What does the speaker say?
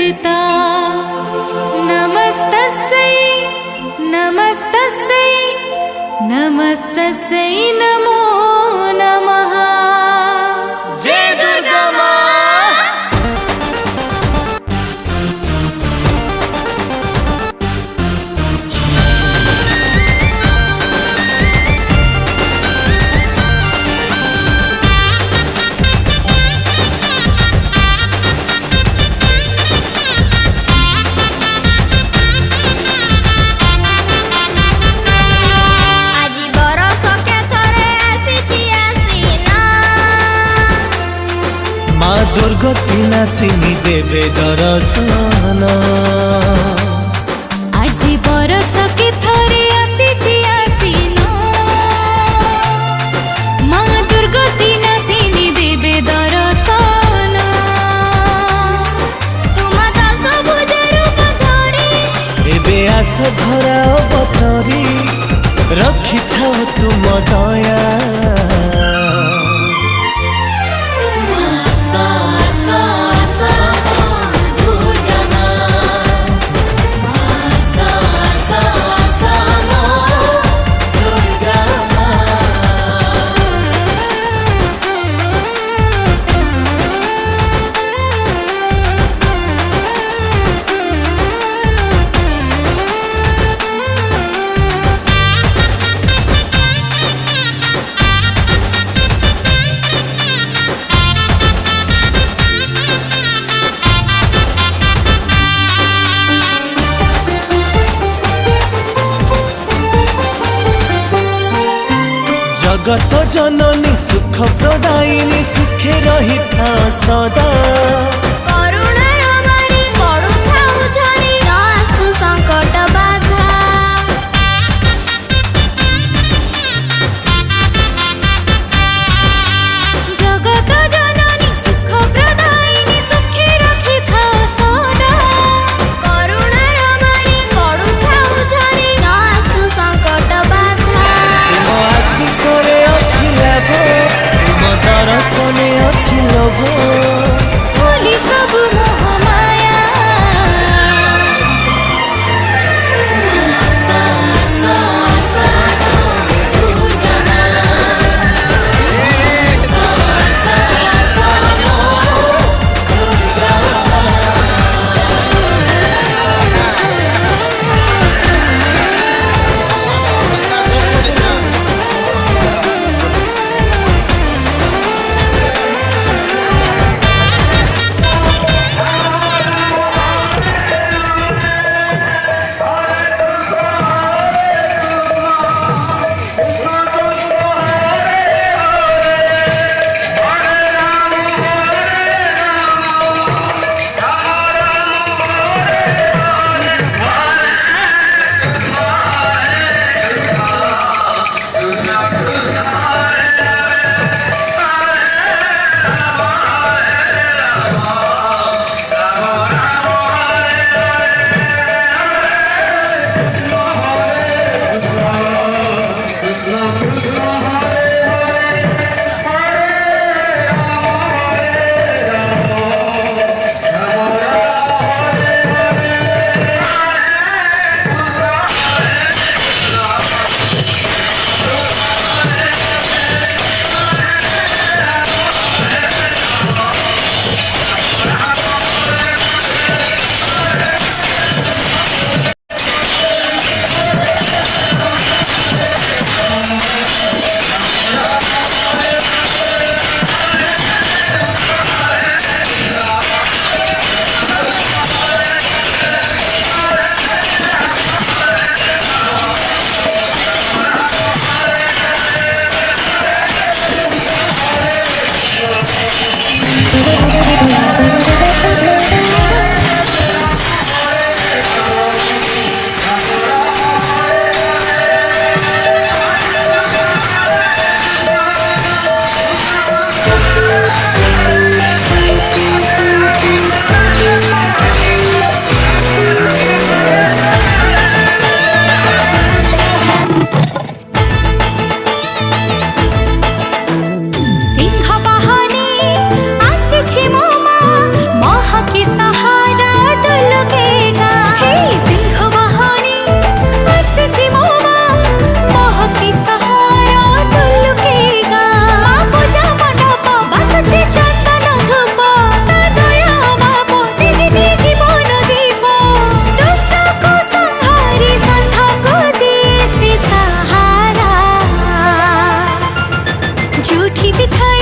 संस्थिता नमस्तस्यै नमस्तस्यै नमस्तस्यै नमो नमः। जय दुर्गा माँ। माँ दुर्गति नासिनी देवे दर्शन आज बरस के थरे आसीची आसीन माँ दुर्गति नासिनी देवे दर्शन। तुम दश भुज रूप धरी एबे आस धरा अवतरी रखी था तुम दया। जगत जननी सुख प्रदायिनी सुखे रही था सदा। करुणार बारी पड़ुथाउ झरी आसु संकट बाधा। जगत जननी सुख प्रदायिनी सुखे रखी था सदा। करुणार बारी पड़ुथाउ झरी आसु संकट बाधा। तुम आशीषरे अच्छी लाभ तुम दर्शने अच्छी लोभ। जोठी भी था